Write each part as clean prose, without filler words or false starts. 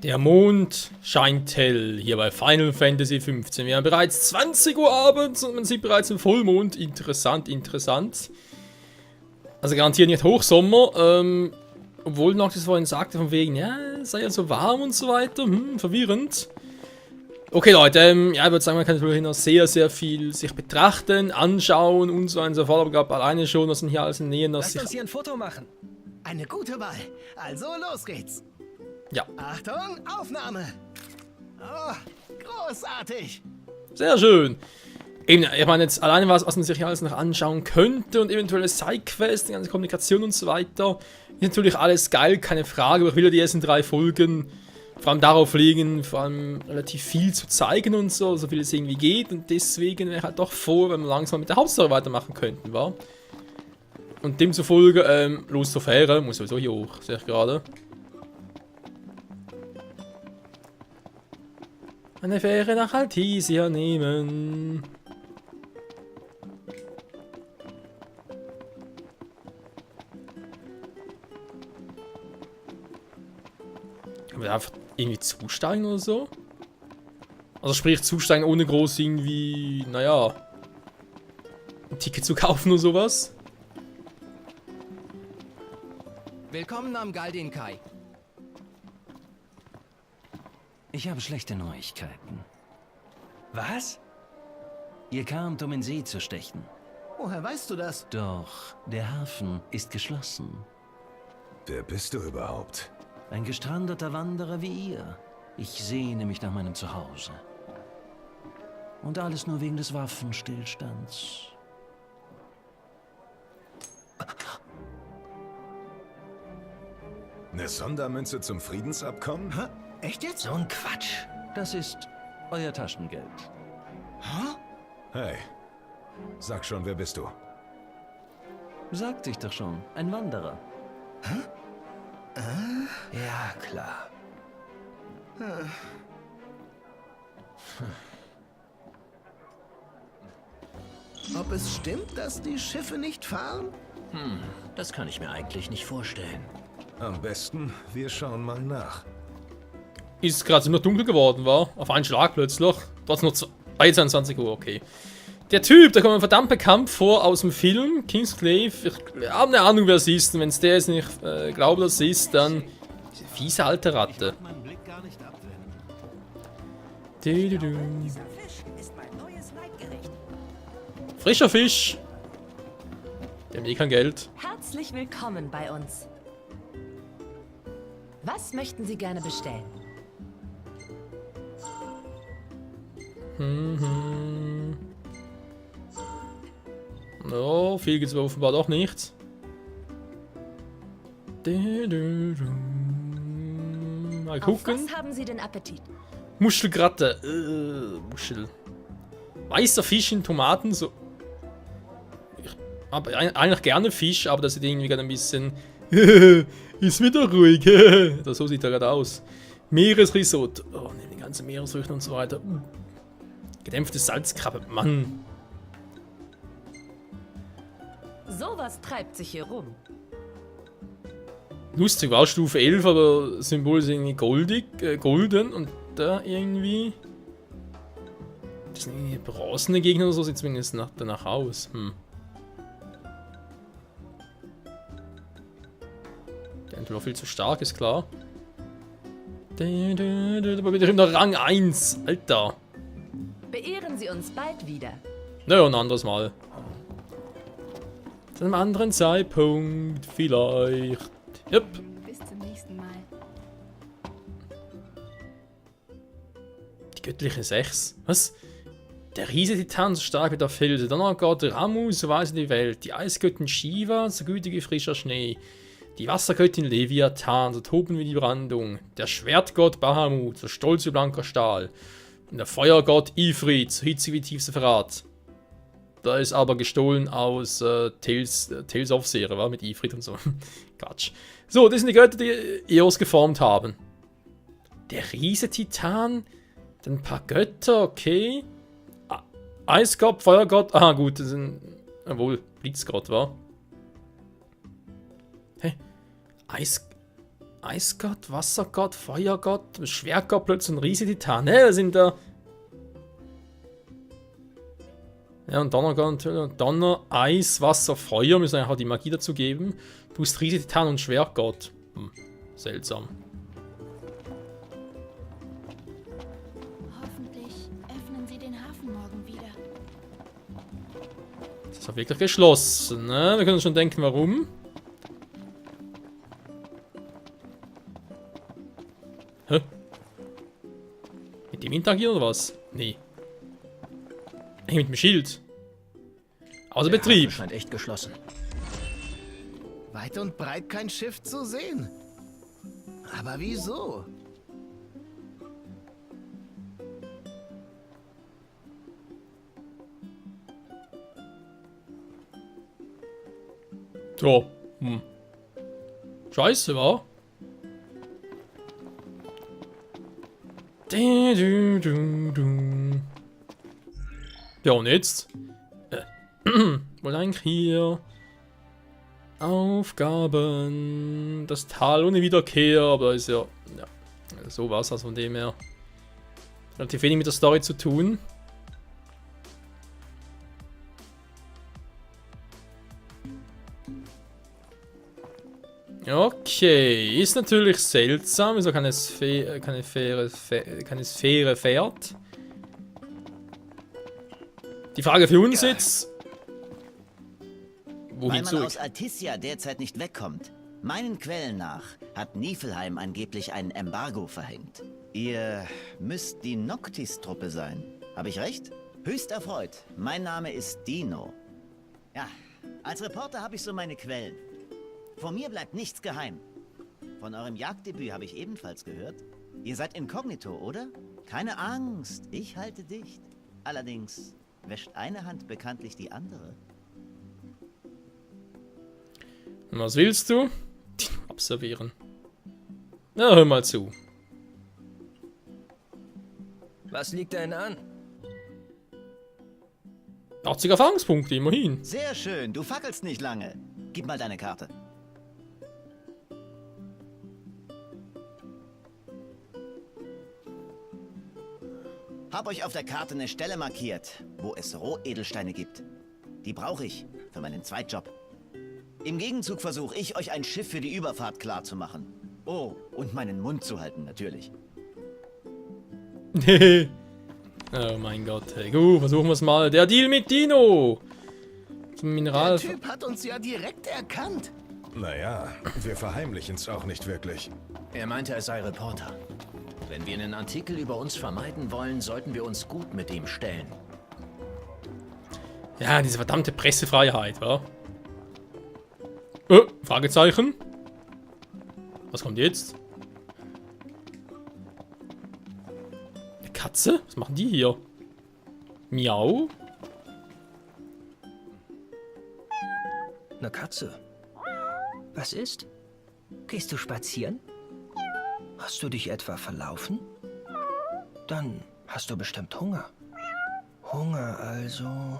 Der Mond scheint hell, hier bei Final Fantasy 15. Wir haben bereits 20 Uhr abends und man sieht bereits den Vollmond. Interessant, interessant. Also garantiert nicht Hochsommer, obwohl noch das vorhin sagte, von wegen, ja, es sei ja so warm und so weiter. Verwirrend. Okay, Leute, ja, ich würde sagen, man kann natürlich noch sehr, sehr viel sich betrachten, anschauen und so weiter und so fort. Aber ich glaube, alleine schon, dass man hier alles in Nähe, dass Lasst uns hier ein Foto machen. Eine gute Wahl. Also los geht's. Ja. Achtung, Aufnahme. Oh, großartig. Sehr schön. Eben, ich meine jetzt alleine was man sich hier alles noch anschauen könnte und eventuelle Sidequests, die ganze Kommunikation und so weiter. Ist natürlich alles geil, keine Frage, aber ich will ja die ersten 3 Folgen vor allem darauf legen, vor allem relativ viel zu zeigen und so viel es irgendwie geht. Und deswegen wäre ich halt doch froh, wenn wir langsam mit der Hauptstory weitermachen könnten, wa? Und demzufolge, los zur Fähre, muss sowieso hier hoch, sehe ich gerade. Eine Fähre nach Altisia nehmen. Können wir da einfach irgendwie zusteigen oder so? Also sprich zusteigen ohne groß irgendwie, naja, ein Ticket zu kaufen oder sowas. Willkommen am Galdin Kai. Ich habe schlechte Neuigkeiten. Was? Ihr kamt, um in See zu stechen. Woher weißt du das? Doch der Hafen ist geschlossen. Wer bist du überhaupt? Ein gestrandeter Wanderer wie ihr. Ich sehne mich nach meinem Zuhause. Und alles nur wegen des Waffenstillstands. Eine Sondermünze zum Friedensabkommen? Hä? Echt jetzt? So ein Quatsch. Das ist euer Taschengeld. Hä? Hey, sag schon, wer bist du? Sagte ich doch schon. Ein Wanderer. Ja, klar. Ob es stimmt, dass die Schiffe nicht fahren? Das kann ich mir eigentlich nicht vorstellen. Am besten, wir schauen mal nach. Ist gerade ziemlich dunkel geworden, war? Auf einen Schlag plötzlich. Trotzdem noch 22 Uhr, okay. Der Typ, da kommt mir verdammt bekannt vor aus dem Film Kingsglaive. Ich habe eine Ahnung, wer es ist. Und wenn es der ist und ich glaube, dass es ist, dann diese fiese alte Ratte. Dieser Fisch ist mein neues Leibgericht. Frischer Fisch. Der hat eh kein Geld. Herzlich willkommen bei uns. Was möchten Sie gerne bestellen? No, viel gibt's aber offenbar doch nicht. Mal Auf gucken. was haben Sie den Appetit? Muschelgratte. Muschel. Weißer Fisch in Tomaten. So. Ich habe eigentlich gerne Fisch, aber das sieht irgendwie gerade ein bisschen. Ist wieder ruhig. So sieht er gerade aus. Meeresrisotto. Oh, ne, die ganzen Meeresfrüchte und so weiter. Gedämpfte Salzkrabbe. Mann. Sowas treibt sich hier rum. Lustig, war Stufe 11, aber das Symbol ist irgendwie golden und da irgendwie. Das sind irgendwie bronzene Gegner oder so, sieht zumindest danach aus. Der Endlich viel zu stark, ist klar. Aber wieder in der Rang 1, Alter. Beehren Sie uns bald wieder. Naja, ein anderes Mal. Zu einem anderen Zeitpunkt, vielleicht. Yep. Bis zum nächsten Mal. Die göttliche 6. Was? Der Riese-Titan so stark wie der Felsen. Donnergott Ramu, so weise die Welt. Die Eisgöttin Shiva, so gütig wie frischer Schnee. Die Wassergöttin Leviathan, so toben wie die Brandung. Der Schwertgott Bahamut, so stolz wie blanker Stahl. Und der Feuergott Ifrit, so hitzig wie tiefster Verrat. Da ist aber gestohlen aus Tales of Serie, war mit Ifrit und so. Quatsch. So, das sind die Götter, die Eos geformt haben. Der Riese-Titan, dann ein paar Götter, okay. Eisgott, Feuergott, ah gut, das sind, obwohl, Blitzgott war. Hä? Eisgott, Wassergott, Feuergott, Schwertgott, plötzlich ein riesiger Titan. Ne, das sind da... Ja, und Donnergott, Donner, Eis, Wasser, Feuer, müssen eigentlich auch die Magie dazu geben. Plus riesige Titan und Schwertgott. Seltsam. Hoffentlich öffnen sie den Hafen morgen wieder. Das ist auch wirklich geschlossen, ne? Wir können uns schon denken, warum. Hä? Mit dem interagieren oder was? Nee. Hey, mit dem Schild. Außer Betrieb. Scheint echt geschlossen. Weit und breit kein Schiff zu sehen. Aber wieso? So. Scheiße, wa? Ja, und jetzt? Wohl eigentlich hier. Aufgaben. Das Tal ohne Wiederkehr, aber ist ja sowas, also von dem her. Relativ wenig mit der Story zu tun. Okay, ist natürlich seltsam, wieso keine Sphäre fährt. Die Frage für uns jetzt... Wohin Weil man zurück? aus Alticia derzeit nicht wegkommt. Meinen Quellen nach hat Niflheim angeblich ein Embargo verhängt. Ihr müsst die Noctis-Truppe sein. Habe ich recht? Höchst erfreut. Mein Name ist Dino. Ja, als Reporter habe ich so meine Quellen. Von mir bleibt nichts geheim. Von eurem Jagddebüt habe ich ebenfalls gehört. Ihr seid inkognito, oder? Keine Angst, ich halte dicht. Allerdings wäscht eine Hand bekanntlich die andere. Und was willst du? Observieren. Na, hör mal zu. Was liegt denn an? 80 Erfahrungspunkte, immerhin. Sehr schön, du fackelst nicht lange. Gib mal deine Karte. Hab euch auf der Karte eine Stelle markiert, wo es Rohedelsteine gibt. Die brauche ich für meinen Zweitjob. Im Gegenzug versuche ich, euch ein Schiff für die Überfahrt klar zu machen. Oh, und meinen Mund zu halten, natürlich. Oh mein Gott, hey, gut, versuchen wir es mal. Der Deal mit Dino. Zum Mineral... Der Typ hat uns ja direkt erkannt. Naja, wir verheimlichen es auch nicht wirklich. Er meinte, er sei Reporter. Wenn wir einen Artikel über uns vermeiden wollen, sollten wir uns gut mit ihm stellen. Ja, diese verdammte Pressefreiheit, wa? Fragezeichen? Was kommt jetzt? Eine Katze? Was machen die hier? Miau? Eine Katze. Was ist? Gehst du spazieren? Hast du dich etwa verlaufen? Dann hast du bestimmt Hunger. Hunger also.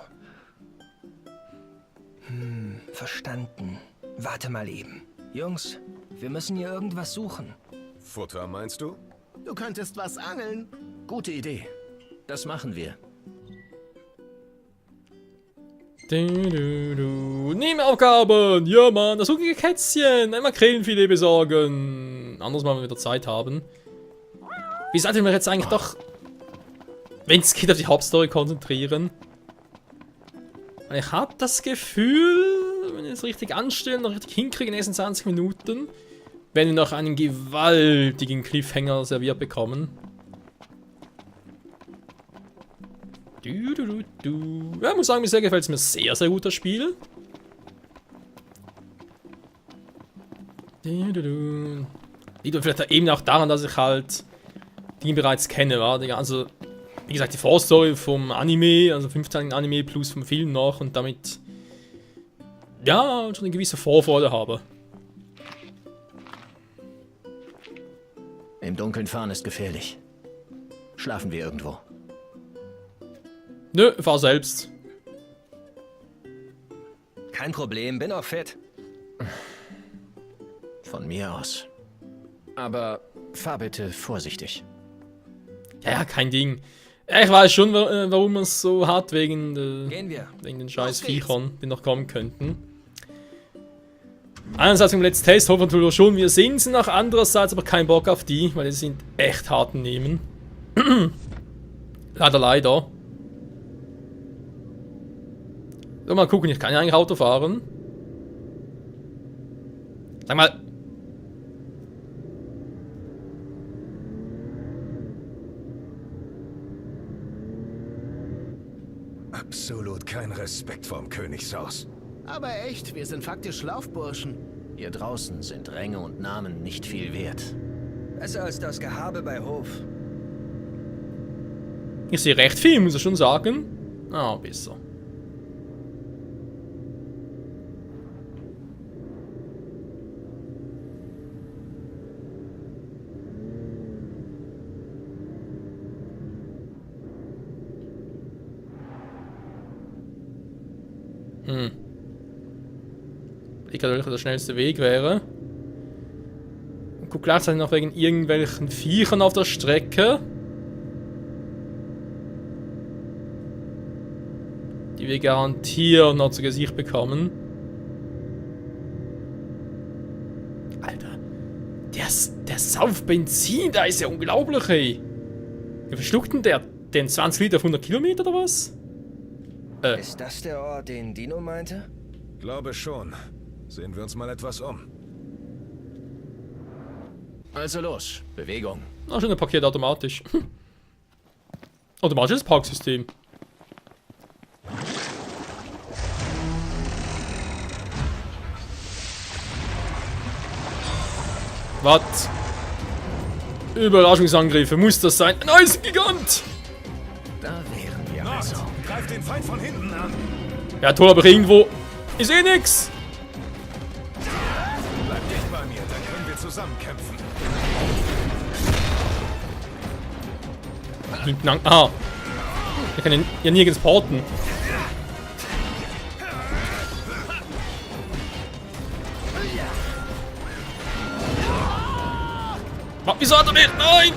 Verstanden. Warte mal eben. Jungs, wir müssen hier irgendwas suchen. Futter meinst du? Du könntest was angeln. Gute Idee. Das machen wir. Nebenaufgaben! Ja, Mann, das hungige Kätzchen! Einmal Krähenfilet besorgen! Anderes Mal, wenn wir wieder Zeit haben. Wie sollten wir jetzt eigentlich doch, wenn es geht, auf die Hauptstory konzentrieren? Ich habe das Gefühl, wenn wir es richtig anstellen, noch richtig hinkriegen in den nächsten 20 Minuten, werden wir noch einen gewaltigen Cliffhanger serviert bekommen. Ja, ich muss sagen, bisher gefällt es mir sehr, sehr gut, das Spiel. Liegt vielleicht eben auch daran, dass ich halt die bereits kenne, wa? Also, wie gesagt, die Vorstory vom Anime, also 15 Anime plus vom Film noch und damit, ja, schon eine gewisse Vorfreude habe. Im Dunkeln fahren ist gefährlich. Schlafen wir irgendwo. Nö, fahr selbst. Kein Problem, bin auch fit. Von mir aus. Aber fahr bitte vorsichtig. Ja, kein Ding. Ja, ich weiß schon, warum man es so hat, wegen den scheiß Viechern, die noch kommen könnten. Einerseits im Let's Test hoffen wir schon, wir sehen sie nach, andererseits aber keinen Bock auf die, weil die sind echt hart nehmen. Leider. So, mal gucken, ich kann ja eigentlich Auto fahren. Sag mal. Absolut kein Respekt vorm Königshaus. Aber echt, wir sind faktisch Laufburschen. Hier draußen sind Ränge und Namen nicht viel wert. Besser als das Gehabe bei Hof. Ich sehe recht viel, muss ich schon sagen. Ah, besser. Ich glaube, welcher der schnellste Weg wäre. Und guck gleichzeitig noch wegen irgendwelchen Viechern auf der Strecke. Die wir garantiert noch zu Gesicht bekommen. Alter. Der sauft Benzin, da ist ja unglaublich, ey. Wie viel schluckt denn der? Den 20 Liter auf 100 Kilometer oder was? Ist das der Ort, den Dino meinte? Glaube schon. Sehen wir uns mal etwas um. Also los, Bewegung. Ah, schon ein Paket automatisch. Automatisches Parksystem. Was? Überraschungsangriffe, muss das sein? Ein Eisengigant! Da wären wir Nord, also. greif den Feind von hinten an. Ja, toll, aber irgendwo ist eh nix. Bleib dicht bei mir, dann können wir zusammen kämpfen. Hinten an. Ah. Ich kann ja nirgends porten. Wieso hat er mich? Nein!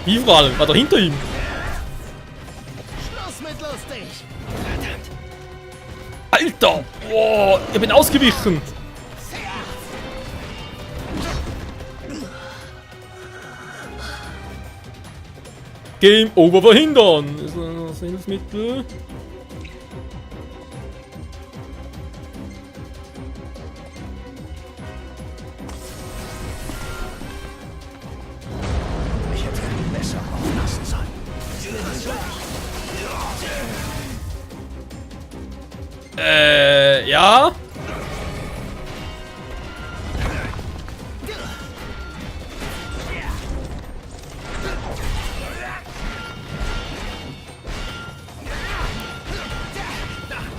Wie vor allem? War da hinter ihm? Schluss mit lustig! Alter! Boah, ich bin ausgewichen! Game Over verhindern! Ist das Hilfsmittel? Ich hätte besser auflassen sollen. Ja?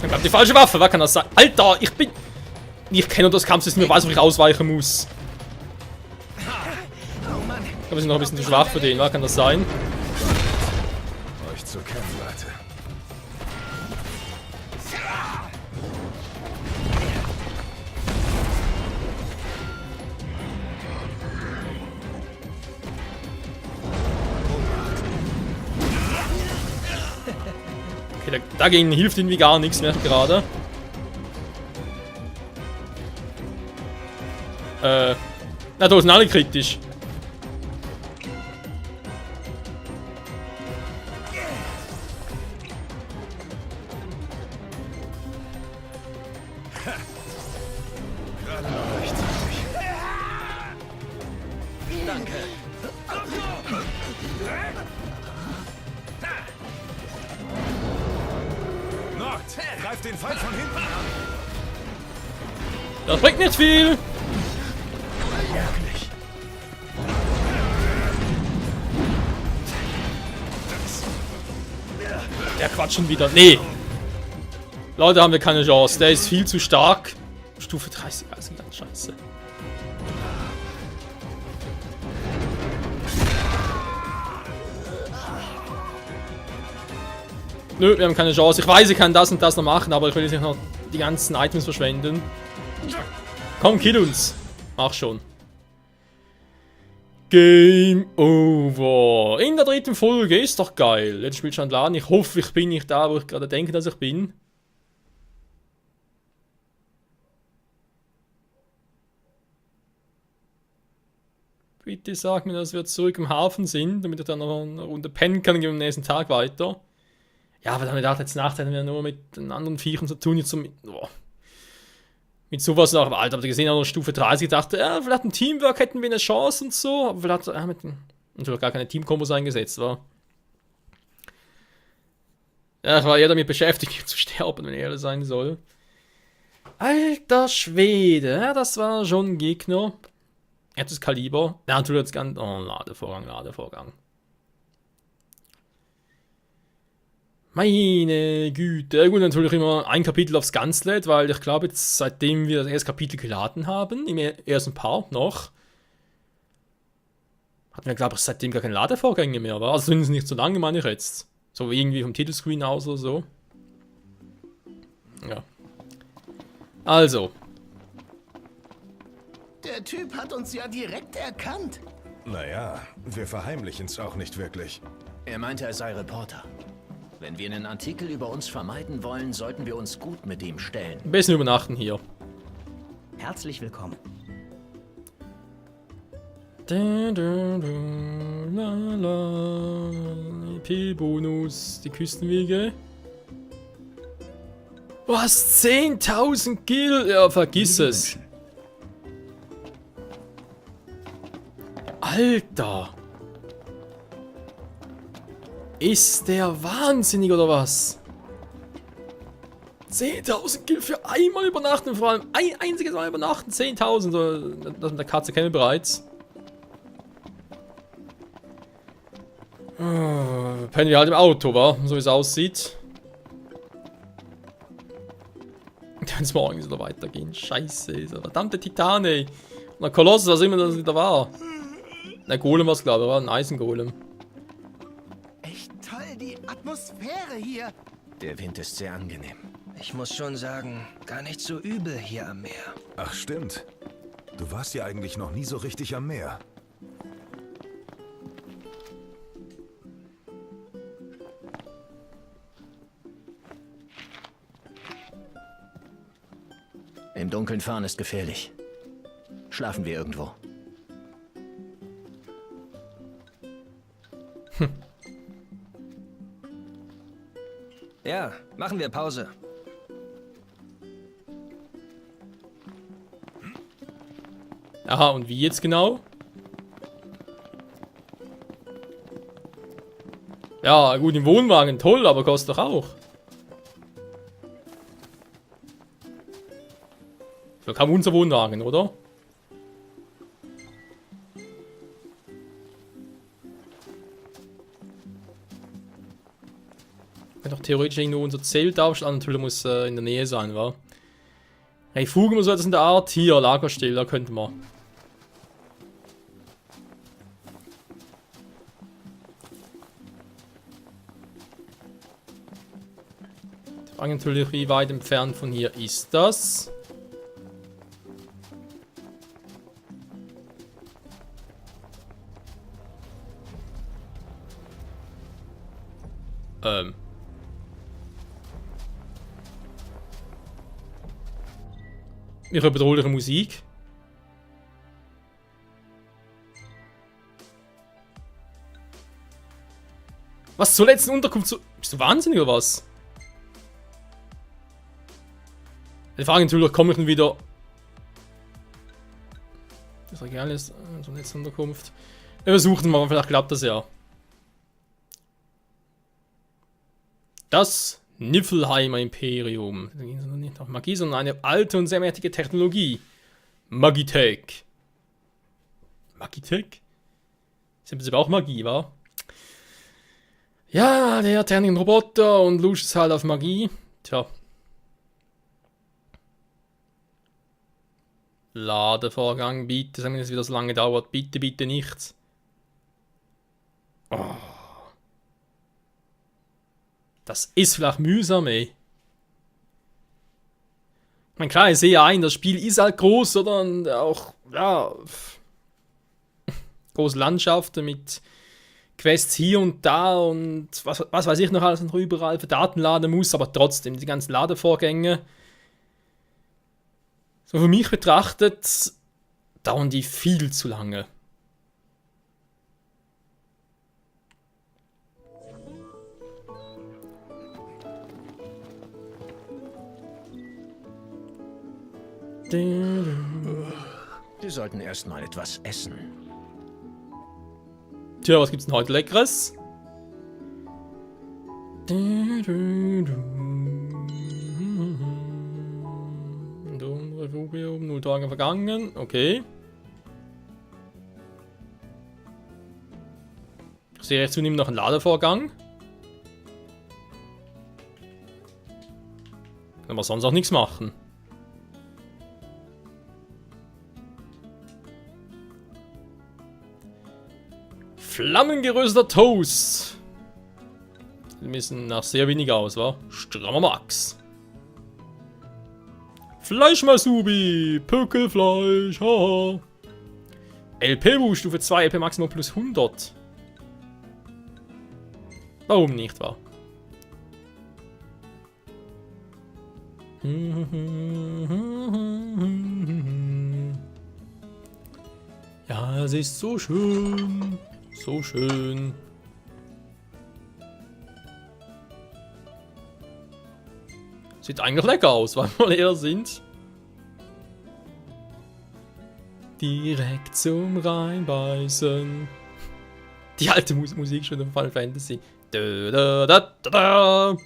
Ich hab die falsche Waffe, wer kann das sein? Alter, ich bin... Ich kenne das Kampfsystem, ich weiß, wo ich ausweichen muss. Aber wir sind noch ein bisschen zu schwach für den, wer kann das sein? Euch zu kennen, Leute. Okay, dagegen hilft irgendwie gar nichts mehr gerade. Na, da sind alle kritisch. Gerade noch rechtzeitig. Danke. Nord, greif den Feind von hinten an. Das bringt nicht viel. Der quatscht schon wieder. Nee. Leute, haben wir keine Chance. Der ist viel zu stark. Stufe 30, also ganz scheiße. Nö, wir haben keine Chance. Ich weiß, ich kann das und das noch machen, aber ich will jetzt nicht noch die ganzen Items verschwenden. Komm, kill uns. mach schon. Game over. In der 3. Folge, ist doch geil. Jetzt spielt schon Laden. Ich hoffe, ich bin nicht da, wo ich gerade denke, dass ich bin. Bitte sag mir, dass wir zurück im Hafen sind, damit ich dann noch eine Runde pennen kann und gehen am nächsten Tag weiter. Ja, aber dann habe ich gedacht, jetzt Nacht hätten wir nur mit den anderen Viechern zu tun. Jetzt so mit sowas noch. Aber Alter, habt ihr gesehen, auch Stufe 30 gedacht, ja, vielleicht ein Teamwork hätten wir eine Chance und so. Aber vielleicht natürlich gar keine Teamkombos eingesetzt, war. Ja, ich war eher damit beschäftigt, zu sterben, wenn ich ehrlich sein soll. Alter Schwede, ja, das war schon ein Gegner. Erstes Kaliber. Ja, natürlich jetzt ganz. Oh, Ladevorgang. Meine Güte. Ja, gut, natürlich immer ein Kapitel aufs Ganzlet, weil ich glaube, jetzt seitdem wir das erste Kapitel geladen haben, im ersten Part noch, hatten wir, glaube ich, seitdem gar keine Ladevorgänge mehr, war. Also zumindest nicht so lange, meine ich jetzt. So irgendwie vom Titelscreen aus oder so. Ja. Also. Der Typ hat uns ja direkt erkannt. Naja, wir verheimlichen es auch nicht wirklich. Er meinte, er sei Reporter. Wenn wir einen Artikel über uns vermeiden wollen, sollten wir uns gut mit ihm stellen. Ein bisschen übernachten hier. Herzlich willkommen. EP-Bonus, die Küstenwege. Was? 10.000 Kill? Ja, vergiss es. Alter. Ist der wahnsinnig oder was? 10.000 Kill für einmal übernachten, vor allem ein einziges Mal übernachten, 10.000. Das mit der Katze kennen wir bereits. Pennen wir halt im Auto, wa? So wie es aussieht. Wenn es morgen wieder weitergehen. Scheiße, dieser verdammte Titan, ey. Und der Kolossus, was immer das wieder war. Der Golem war es, glaube ich, war ein Eisengolem. Echt toll, die Atmosphäre hier. Der Wind ist sehr angenehm. Ich muss schon sagen, gar nicht so übel hier am Meer. Ach stimmt. Du warst ja eigentlich noch nie so richtig am Meer. Im Dunkeln fahren ist gefährlich. Schlafen wir irgendwo. Ja, machen wir Pause. Aha, und wie jetzt genau? Ja, gut, im Wohnwagen, toll, aber kostet doch auch. So kam unser Wohnwagen, oder? Kann doch theoretisch nur unser Zelt aufschlagen, natürlich muss in der Nähe sein, wa? Refugium oder so etwas in der Art. Hier, Lagerstelle, da könnte man. Die Frage natürlich, wie weit entfernt von hier ist das? Ich höre bedrohliche Musik. Was zur letzten Unterkunft so. Bist du wahnsinnig oder was? Die Frage natürlich, komme ich denn wieder. Das Regal ist zur letzten Unterkunft. Wir versuchen mal, vielleicht klappt das ja. Das Niflheimer Imperium. Da gehen sie noch nicht auf Magie, sondern eine alte und sehr mächtige Technologie. Magitech. Magitech? Ist im Prinzip auch Magie, wa? Ja, der Terning Roboter und Lusch ist halt auf Magie. Tja. Ladevorgang, bitte. Sagen wir jetzt, wie das lange dauert. Bitte, bitte nichts. Oh. Das ist vielleicht mühsam, ey. Ich meine, klar, ich sehe ein, das Spiel ist halt groß, oder? Und auch ja, große Landschaften mit Quests hier und da und was weiß ich noch alles noch überall für Daten laden muss, aber trotzdem, die ganzen Ladevorgänge, so für mich betrachtet, dauern die viel zu lange. Sie sollten erst mal etwas essen. Tja, was gibt's denn heute Leckeres? Refugium, 0 Tage vergangen, okay. Ich sehe jetzt zunehmend noch einen Ladevorgang. Kann man sonst auch nichts machen. Flammengerösteter Toast. Wir müssen nach sehr wenig aus, wa? Strammer Max. Fleischmasubi, Pökelfleisch, haha. LP-Bu, Stufe 2, LP Maximum plus 100. Warum nicht, wa? Ja, es ist so schön. So schön. Sieht eigentlich lecker aus, weil wir leer sind. Direkt zum Reinbeißen. Die alte Musik schon im Final Fantasy. Da, da, da, da, da.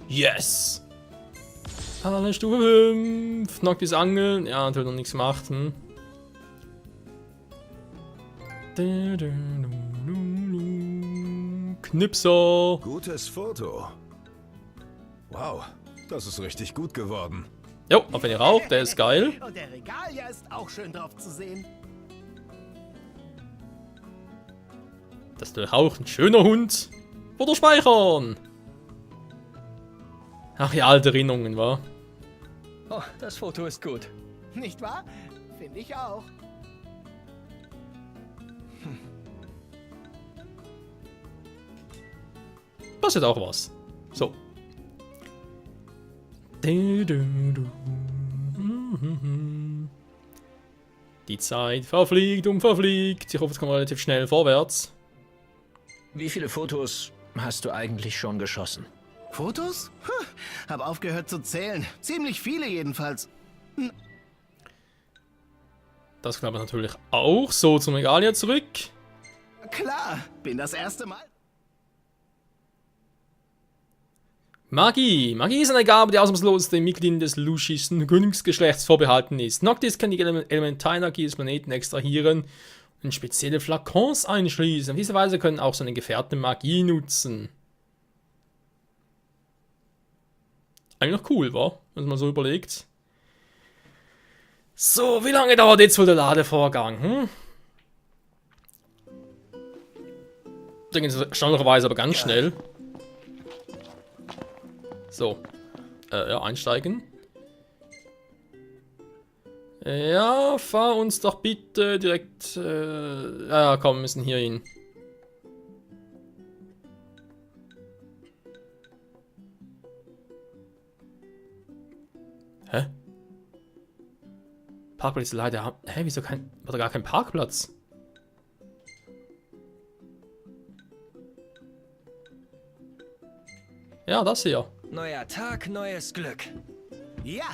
Yes! Alle Stufe 5. Noctis Angeln. Ja, natürlich noch nichts gemacht. Hm. Knipser. Gutes Foto. Wow, das ist richtig gut geworden. Jo, auf den Rauch, der ist geil. Und der Regalier ist auch schön drauf zu sehen. Das ist natürlich auch ein schöner Hund. Oder speichern. Ach ja, alte Erinnerungen, wa? Oh, das Foto ist gut. Nicht wahr? Finde ich auch. Das ist auch was. So. Die Zeit verfliegt und verfliegt. Ich hoffe, es kommt relativ schnell vorwärts. Wie viele Fotos hast du eigentlich schon geschossen? Fotos? Hab aufgehört zu zählen. Ziemlich viele jedenfalls. Das klappt natürlich auch. So, zum Regalier zurück. Klar, bin das erste Mal. Magie. Magie ist eine Gabe, die ausnahmslos den Mitgliedern des luschischen Königsgeschlechts vorbehalten ist. Noctis kann die Elementarenergie des Planeten extrahieren und spezielle Flakons einschließen. Auf diese Weise können auch seine Gefährten Magie nutzen. Eigentlich noch cool, wa? Wenn man so überlegt. So, wie lange dauert jetzt wohl der Ladevorgang? Der geht erstaunlicherweise aber ganz schnell. So. Ja, einsteigen. Ja, fahr uns doch bitte direkt... ja, komm, wir müssen hier hin. Hä? Parkplatz ist leider... Hä, wieso kein... War da gar kein Parkplatz? Ja, das hier. Neuer Tag, neues Glück. Ja,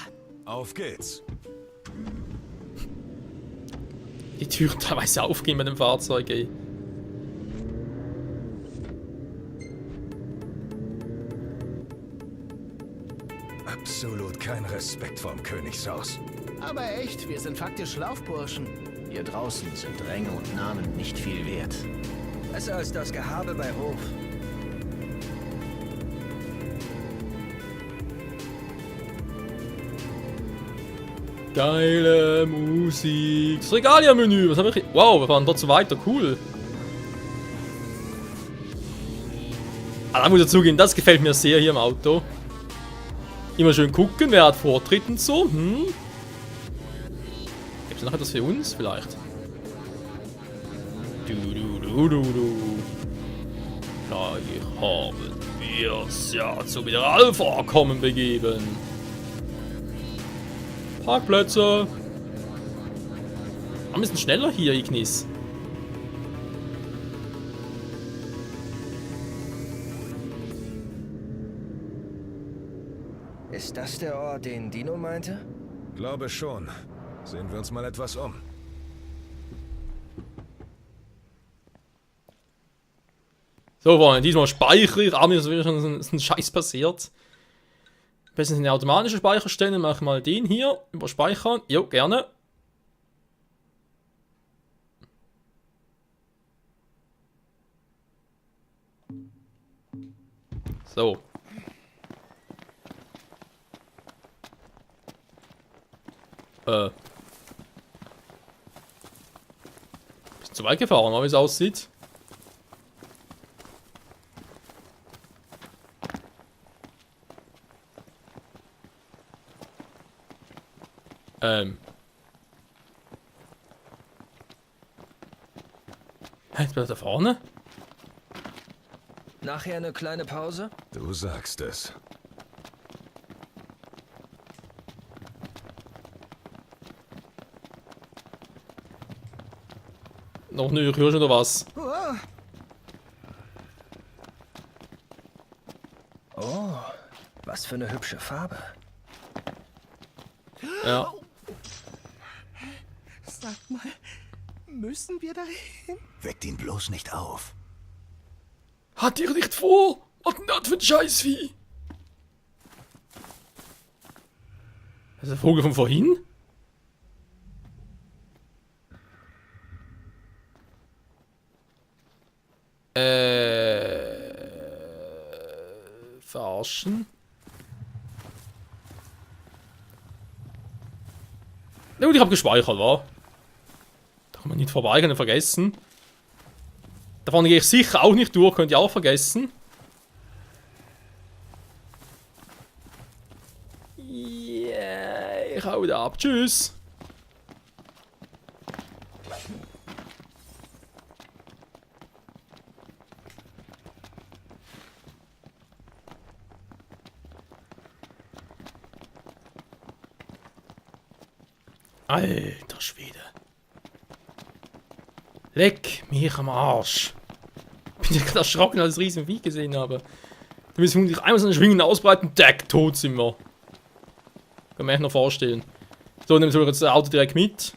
Auf geht's. Die Türen teilweise aufgehen mit dem Fahrzeug, ey. Absolut kein Respekt vorm Königshaus. aber echt, wir sind faktisch Laufburschen. Hier draußen sind Ränge und Namen nicht viel wert. Besser als das Gehabe bei Hof. Geile Musik. Das Regalia-Menü. Was habe ich... Wow, wir fahren dort so weiter. Cool. Ah, da muss ich zugeben, das gefällt mir sehr hier im Auto. Immer schön gucken, wer hat Vortritt und so. Gibt es noch etwas für uns vielleicht? Gleich haben wir es ja zu Mineralvorkommen begeben. Parkplätze. Wir müssen schneller hier, Ignis. Ist das der Ort, den Dino meinte? Glaube schon. Sehen wir uns mal etwas um. So, Freunde, diesmal speichere ich. Aber mir ist wieder schon ein Scheiß passiert. Am besten eine automatische Speicherstelle. Mach mal den hier. Überspeichern. Jo, gerne. So. Bisschen zu weit gefahren, wie es aussieht. Jetzt bin ich da vorne. Nachher eine kleine Pause? Du sagst es. Noch eine Kirche oder was? Oh, was für eine hübsche Farbe. Ja. Sag mal, müssen wir dahin? Weckt ihn bloß nicht auf. Hat ihr nicht vor? Was denn das für ein Scheißvieh? Das ist der Vogel von vorhin? Verarschen? Ja gut, ich habe gespeichert, wa? Da kann man nicht vorbei, kann ich vergessen. Da vorne gehe ich sicher auch nicht durch, könnt ihr auch vergessen. Yeah, ich hau da ab. Tschüss. Alter Schwede. Leck mich am Arsch. Bin ich gerade erschrocken, als ich das riesen Vieh gesehen habe. Du willst dich einmal so eine Schwingen ausbreiten, Deck, tot sind wir. Kann man echt noch vorstellen. So, nehmen wir jetzt das Auto direkt mit.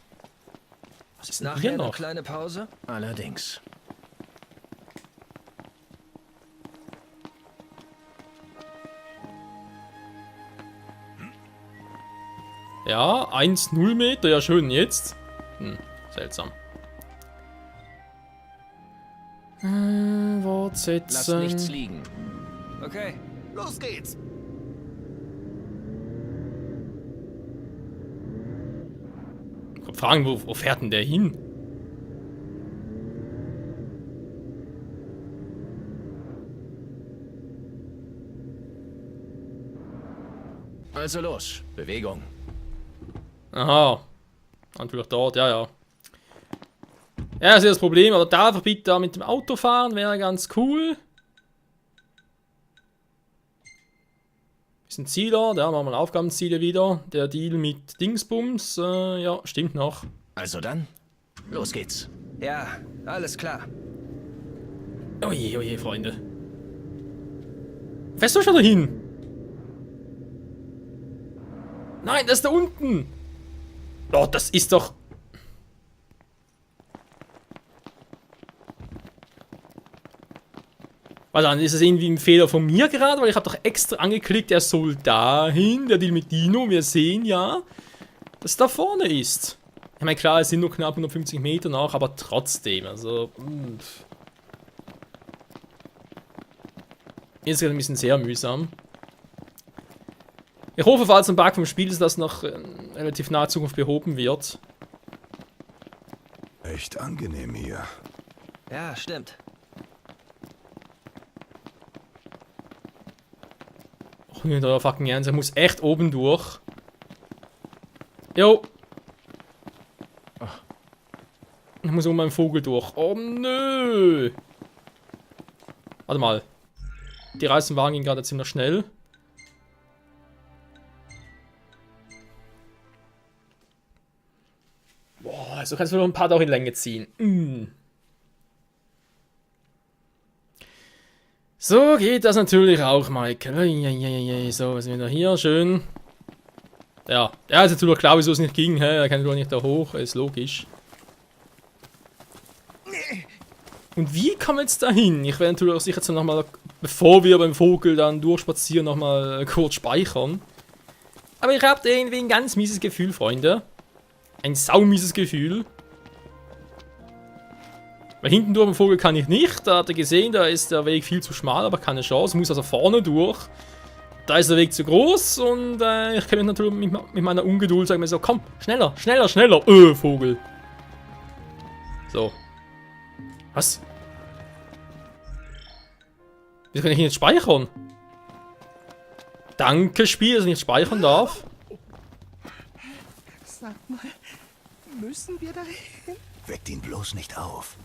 Was ist denn Nachher hier eine noch? kleine Pause? Allerdings. Ja, 1,0 Meter, ja schön jetzt. Seltsam. Fortsetzen. Lass nichts liegen. Okay, los geht's. Fragen, wo fährt denn der hin? Also los, Bewegung. Aha. Natürlich dort, ja, ja. Ja, das ist das Problem, aber da bitte da mit dem Auto fahren wäre ganz cool. Bisschen Zieler, da machen wir Aufgabenziele wieder. Der Deal mit Dingsbums, ja, stimmt noch. Also dann, los geht's. Ja, alles klar. Oje, Freunde. Fährst du schon dahin? Nein, das ist da unten. Oh, das ist doch... Warte an, ist es irgendwie ein Fehler von mir gerade? Weil ich habe doch extra angeklickt, er soll dahin. Der Deal mit Dino, wir sehen ja, dass es da vorne ist. Ich meine, klar, es sind nur knapp 150 Meter nach, aber trotzdem, also... Ist ein bisschen sehr mühsam. Ich hoffe, falls ein Bug vom Spiel ist, dass noch relativ nahe Zukunft behoben wird. Echt angenehm hier. Ja, stimmt. Nicht euer fucking Ernst, ich muss echt oben durch. Jo. Ich muss um meinen Vogel durch. Oh nö. Warte mal. Die Reisenwagen gehen gerade ziemlich schnell. Boah, also kannst du noch ein paar Tage in Länge ziehen. So geht das natürlich auch, Michael. So, was sind wir hier? Schön. Ja, ist natürlich klar, wieso es nicht ging. Er kann doch nicht da hoch, ist logisch. Und wie kommen wir jetzt dahin? Ich werde natürlich auch sicher jetzt nochmal, bevor wir beim Vogel dann durchspazieren, nochmal kurz speichern. Aber ich habe irgendwie ein ganz mieses Gefühl, Freunde. Ein saumieses Gefühl. Weil hinten durch den Vogel kann ich nicht. Da hat er gesehen, da ist der Weg viel zu schmal, aber keine Chance. Muss also vorne durch. Da ist der Weg zu groß und ich kann mich natürlich mit meiner Ungeduld sagen, so, komm, schneller, schneller, schneller. Vogel. So. Was? Wieso kann ich nicht speichern? Danke, Spiel, dass ich nicht speichern darf. Sag mal, müssen wir da hin? Weckt ihn bloß nicht auf.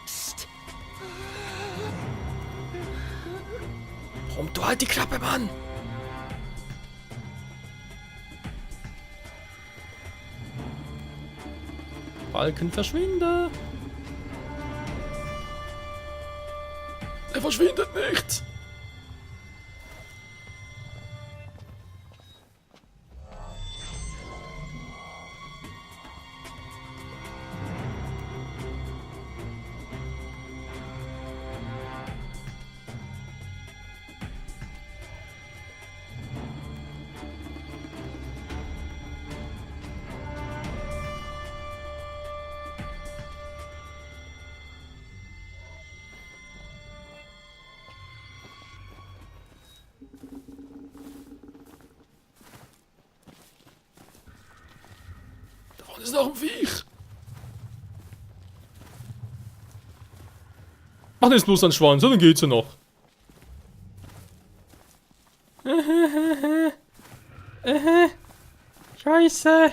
Psst. Warum du halt die Klappe, Mann? Balken, verschwinde! Er verschwindet nicht! Das ist noch ein Viech. Ach, das ist bloß ein Schwanz, dann geht's ja noch. Scheiße.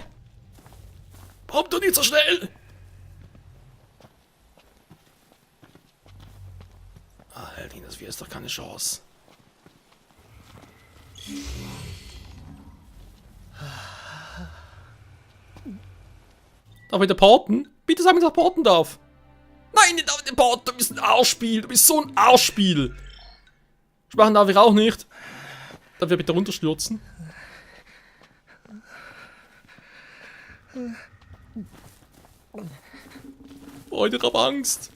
Warum du nicht so schnell? Alter, das Vieh ist doch keine Chance. Darf ich porten? Bitte sag mir, dass ich porten darf. Nein, ich darf nicht porten. Du bist ein Arschspiel. Du bist so ein Arschspiel. Sprachen darf ich auch nicht. Darf ich bitte runterstürzen? Freunde, ich hab Angst.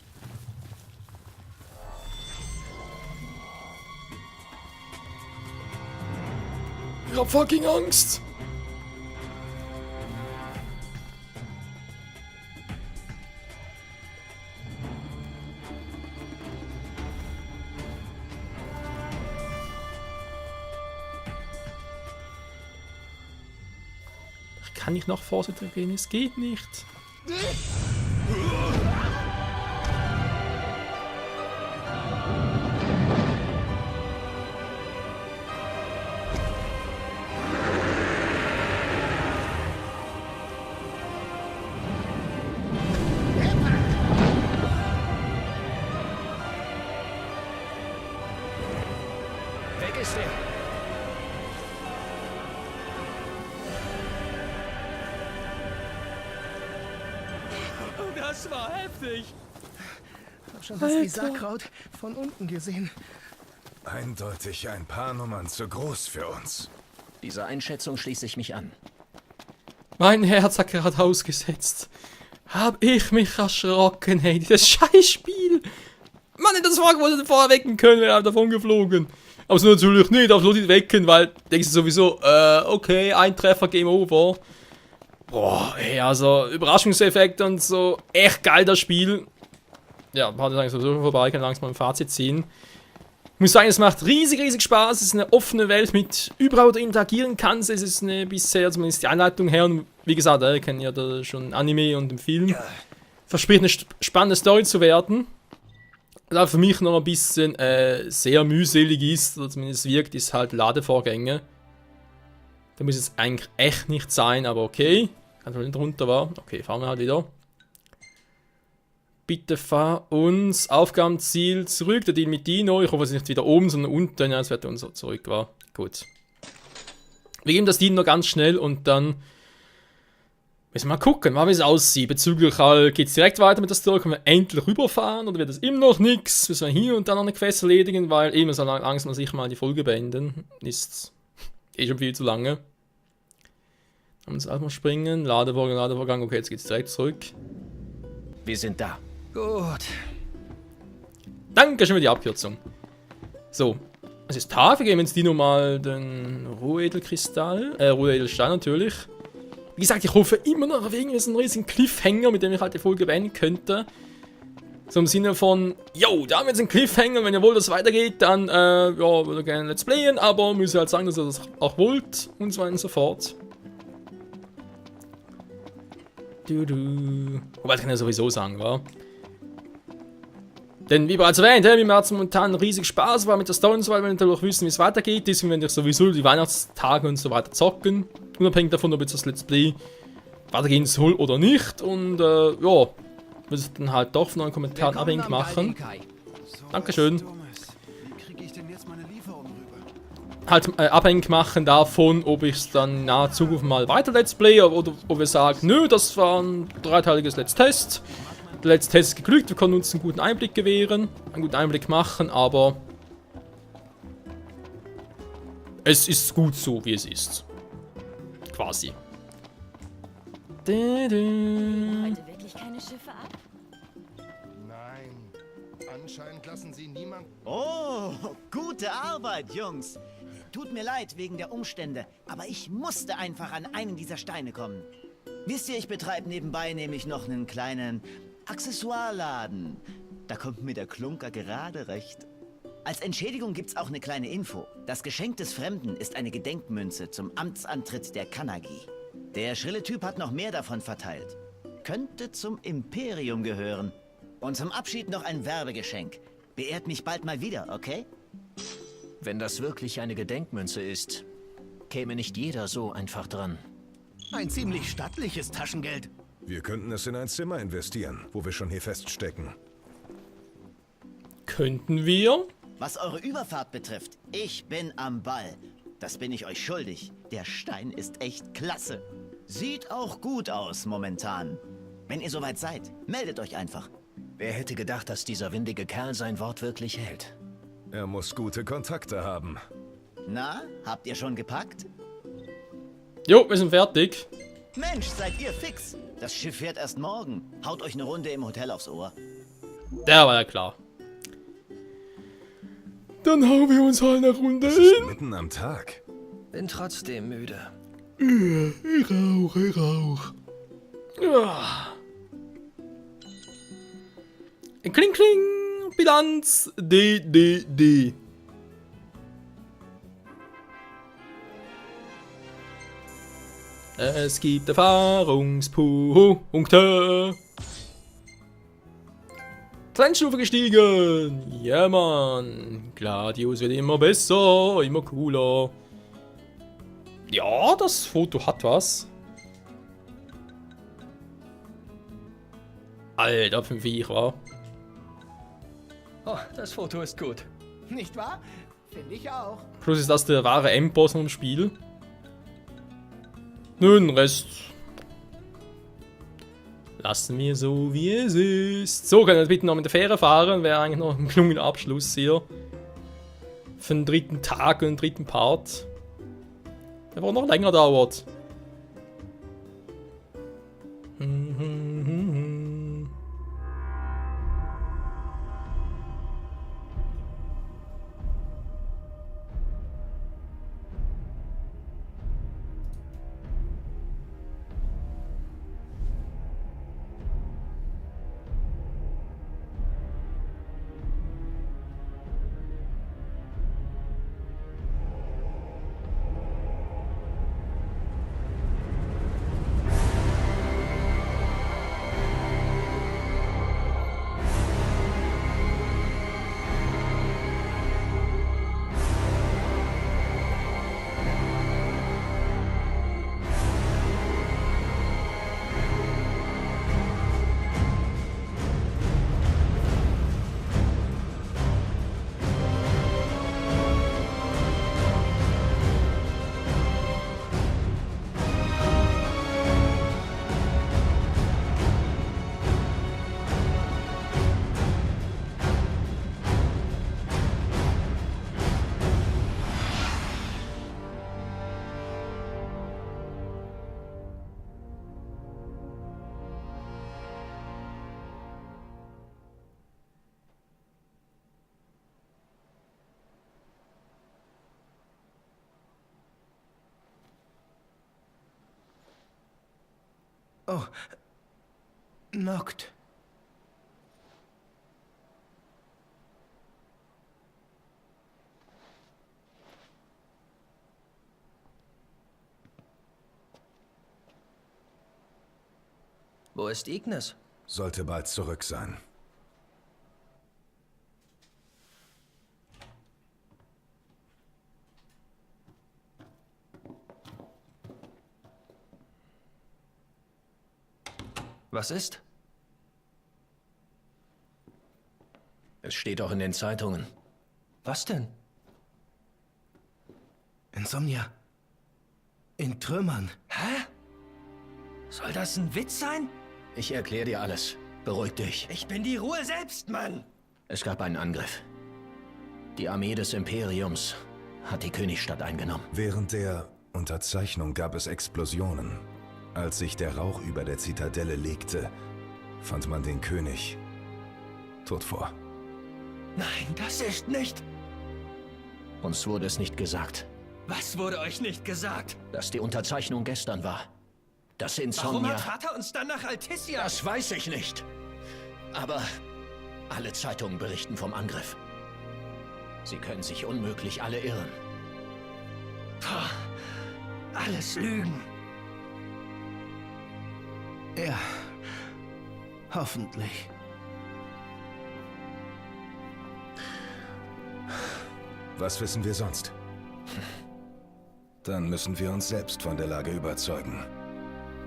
Ich hab fucking Angst. Kann ich noch vorsichtig gehen? Es geht nicht. Weg ist er. Das war heftig. Hab schon das wie Sackkraut von unten gesehen. Eindeutig ein paar Nummern zu groß für uns. Dieser Einschätzung schließe ich mich an. Mein Herz hat gerade ausgesetzt. Hab ich mich erschrocken, hey, dieses Scheißspiel. Mann, das Wagen wollte vorher wecken können, wäre davon geflogen. Aber so natürlich nicht, darfst du nicht wecken, weil denkst du sowieso, okay, ein Treffer, Game Over. Boah, ey, also Überraschungseffekt und so, echt geil das Spiel. Ja, hat jetzt eigentlich sowieso schon vorbei, kann langsam ein Fazit ziehen. Ich muss sagen, es macht riesig Spaß, es ist eine offene Welt mit überall, wo du interagieren kannst. Es ist eine bisher, zumindest die Anleitung her, und wie gesagt, ich kenne ja da schon Anime und den Film. Verspricht eine spannende Story zu werden. Was auch für mich noch ein bisschen sehr mühselig ist, oder zumindest wirkt, ist halt Ladevorgänge. Da muss es eigentlich echt nicht sein, aber okay. Ganz mal nicht runter war. Okay, fahren wir halt wieder. Bitte fahr uns Aufgabenziel zurück. Der Deal mit Dino. Ich hoffe, es ist nicht wieder oben, sondern unten. Ja, es wird unser zurück war. Gut. Wir geben das Dino noch ganz schnell und dann müssen wir mal gucken, wie es aussieht. Bezüglich geht es direkt weiter mit der Story, können wir endlich rüberfahren oder wird das immer noch nichts? Müssen wir hier und dann noch eine Quest erledigen, weil eben so langsam sich mal die Folge beenden. Ist schon viel zu lange. Haben wir uns einfach mal springen. Ladevorgang. Okay, jetzt geht's direkt zurück. Wir sind da. Gut. Danke schon für die Abkürzung. So. Es ist Tag. Wir geben jetzt Dino mal den Rohedelkristall. Rohedelstein natürlich. Wie gesagt, ich hoffe immer noch auf irgendwie so einen riesigen Cliffhanger, mit dem ich halt die Folge beenden könnte. So im Sinne von, yo, da haben wir jetzt einen Cliffhanger, wenn ihr wollt, dass es weitergeht, dann, ja, würde gerne Let's Playen, aber müsst ihr halt sagen, dass ihr das auch wollt und so weiter und so fort. Wobei, das kann ich ja sowieso sagen, wa? Denn wie bereits erwähnt, mir macht es momentan riesig Spaß, weil mit der Story und so weiter, wenn wir natürlich wissen, wie es weitergeht, deswegen werde ich sowieso die Weihnachtstage und so weiter zocken. Unabhängig davon, ob jetzt das Let's Play weitergehen soll oder nicht. Und ja, würde ich dann halt doch von euren Kommentaren abhängig machen. Dankeschön. Wie kriege ich denn jetzt meine Lieferung rüber? Halt abhängig machen davon, ob ich es dann in naher Zukunft mal weiter Let's Play oder ob wir sagen, nö, das war ein dreiteiliges Let's Test. Der Let's Test ist geglückt, wir konnten uns einen guten Einblick gewähren, einen guten Einblick machen, aber es ist gut so, wie es ist. Quasi. Heute wirklich keine Schiffe ab? Nein. Anscheinend lassen sie niemand... Oh, gute Arbeit, Jungs. Tut mir leid wegen der Umstände, aber ich musste einfach an einen dieser Steine kommen. Wisst ihr, ich betreibe nebenbei nämlich noch einen kleinen Accessoireladen. Da kommt mir der Klunker gerade recht. Als Entschädigung gibt's auch eine kleine Info. Das Geschenk des Fremden ist eine Gedenkmünze zum Amtsantritt der Kanagi. Der schrille Typ hat noch mehr davon verteilt. Könnte zum Imperium gehören. Und zum Abschied noch ein Werbegeschenk. Beehrt mich bald mal wieder, okay? Wenn das wirklich eine Gedenkmünze ist, käme nicht jeder so einfach dran. Ein ziemlich stattliches Taschengeld. Wir könnten es in ein Zimmer investieren, wo wir schon hier feststecken. Könnten wir? Was eure Überfahrt betrifft, ich bin am Ball. Das bin ich euch schuldig. Der Stein ist echt klasse. Sieht auch gut aus momentan. Wenn ihr soweit seid, meldet euch einfach. Wer hätte gedacht, dass dieser windige Kerl sein Wort wirklich hält? Er muss gute Kontakte haben. Na, habt ihr schon gepackt? Jo, wir sind fertig. Mensch, seid ihr fix. Das Schiff fährt erst morgen. Haut euch eine Runde im Hotel aufs Ohr. Der war ja klar. Dann hauen wir uns halt eine Runde Es ist hin. mitten am Tag. Bin trotzdem müde. Ich rauch. Ja. Kling, kling. Bilanz. D. Es gibt Erfahrungspunkte. Kleinstufe gestiegen. Ja, Mann. Gladius wird immer besser, immer cooler. Ja, das Foto hat was. Alter, für ein Viech, wa? Oh, das Foto ist gut. Nicht wahr? Finde ich auch. Plus ist das der wahre Endboss im Spiel. Nun, Rest lassen wir so, wie es ist. So, können wir bitte noch mit der Fähre fahren. Wäre eigentlich noch ein gelungener Abschluss hier. Für den dritten Tag und den dritten Part. Der aber noch länger dauert. Oh. Noct. Wo ist Ignis? Sollte bald zurück sein. Was ist? Es steht auch in den Zeitungen. Was denn? Insomnia. In Trümmern. Hä? Soll das ein Witz sein? Ich erkläre dir alles. Beruhig dich. Ich bin die Ruhe selbst, Mann! Es gab einen Angriff. Die Armee des Imperiums hat die Königstadt eingenommen. Während der Unterzeichnung gab es Explosionen. Als sich der Rauch über der Zitadelle legte, fand man den König tot vor. Nein, das ist nicht... Uns wurde es nicht gesagt, Was wurde euch nicht gesagt? dass die Unterzeichnung gestern war. Dass Warum Insomnia... hat Vater uns dann nach Altissia... Das weiß ich nicht. Aber alle Zeitungen berichten vom Angriff. Sie können sich unmöglich alle irren. Alles Lügen. Ja. Hoffentlich. Was wissen wir sonst? Dann müssen wir uns selbst von der Lage überzeugen.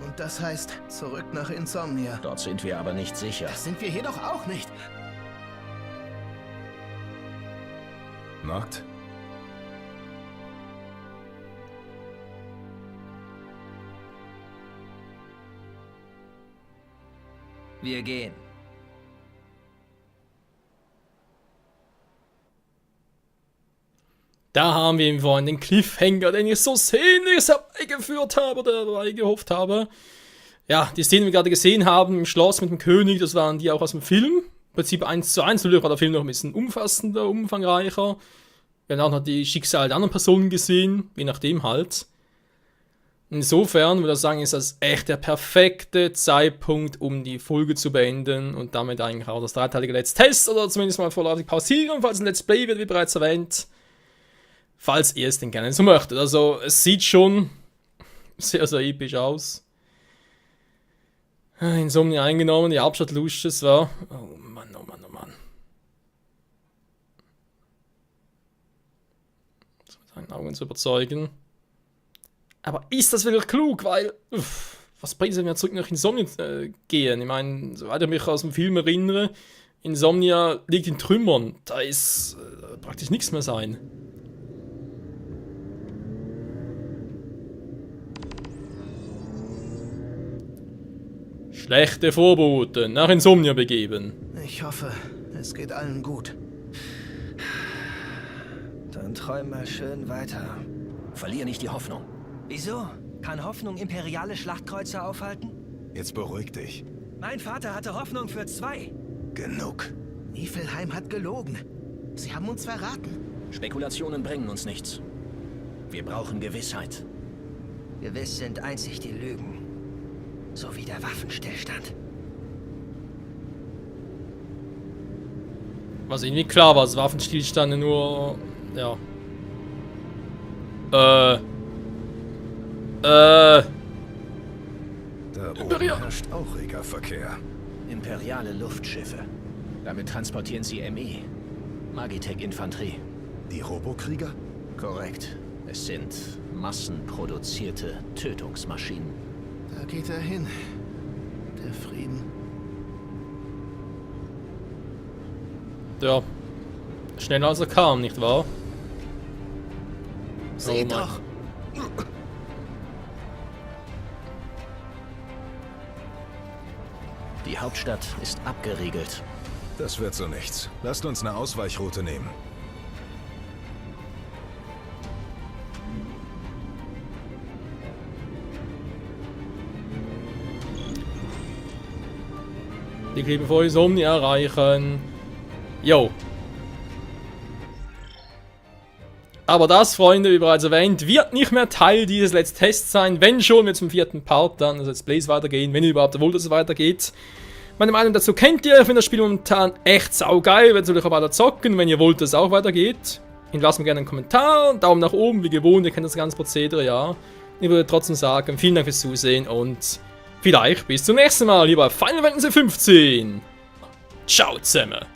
Und das heißt, zurück nach Insomnia. Dort sind wir aber nicht sicher. Das sind wir hier doch auch nicht. Noct? Wir gehen. Da haben wir im Vorhin den Cliffhanger, den ich so sehnlich herbeigeführt habe oder herbeigehofft habe. Ja, die Szene, die wir gerade gesehen haben im Schloss mit dem König, das waren die auch aus dem Film. Im Prinzip 1:1, natürlich war der Film noch ein bisschen umfassender, umfangreicher. Wir haben auch noch die Schicksale der anderen Personen gesehen, je nachdem halt. Insofern würde ich sagen, ist das echt der perfekte Zeitpunkt, um die Folge zu beenden und damit eigentlich auch das dreiteilige Let's Test oder zumindest mal vorläufig pausieren, falls ein Let's Play wird, wie bereits erwähnt. Falls ihr es denn gerne so möchtet. Also, es sieht schon sehr, sehr episch aus. Insomnia eingenommen, die Hauptstadt Lusches war... Oh Mann, oh Mann, oh Mann. Das mit seinen Augen zu überzeugen. Aber ist das wirklich klug? Weil, was bringt es, wenn wir zurück nach Insomnia gehen? Ich meine, soweit ich mich aus dem Film erinnere, Insomnia liegt in Trümmern. Da ist praktisch nichts mehr sein. Schlechte Vorboten, nach Insomnia begeben. Ich hoffe, es geht allen gut. Dann träum mal schön weiter. Verlier nicht die Hoffnung. Wieso? Kann Hoffnung imperiale Schlachtkreuzer aufhalten? Jetzt beruhig dich. Mein Vater hatte Hoffnung für 2. Genug. Niflheim hat gelogen. Sie haben uns verraten. Spekulationen bringen uns nichts. Wir brauchen Gewissheit. Gewiss sind einzig die Lügen. So wie der Waffenstillstand. Was irgendwie klar war, das Waffenstillstand nur... Ja. Da oben herrscht auch reger Verkehr. Imperiale Luftschiffe. Damit transportieren sie ME. Magitech-Infanterie. Die Robokrieger? Korrekt. Es sind massenproduzierte Tötungsmaschinen. Da geht er hin. Der Frieden. Ja. Schneller als er kam, nicht wahr? Seht Oh Mann. doch! Die Hauptstadt ist abgeriegelt. Das wird so nichts. Lasst uns eine Ausweichroute nehmen. Die Klippe von Insomnia erreichen. Jo. Aber das, Freunde, wie bereits erwähnt, wird nicht mehr Teil dieses Let's Test sein. Wenn schon, wir zum 4. Part dann, also Let's Plays weitergehen, wenn ihr überhaupt wollt, dass es weitergeht. Meine Meinung dazu kennt ihr, ich finde das Spiel momentan echt saugeil, werdet natürlich auch weiter zocken, wenn ihr wollt, dass es auch weitergeht. Hinterlasst mir gerne einen Kommentar, einen Daumen nach oben, wie gewohnt, ihr kennt das ganze Prozedere, ja. Ich würde trotzdem sagen, vielen Dank fürs Zusehen und vielleicht bis zum nächsten Mal hier bei Final Fantasy 15. Ciao zusammen.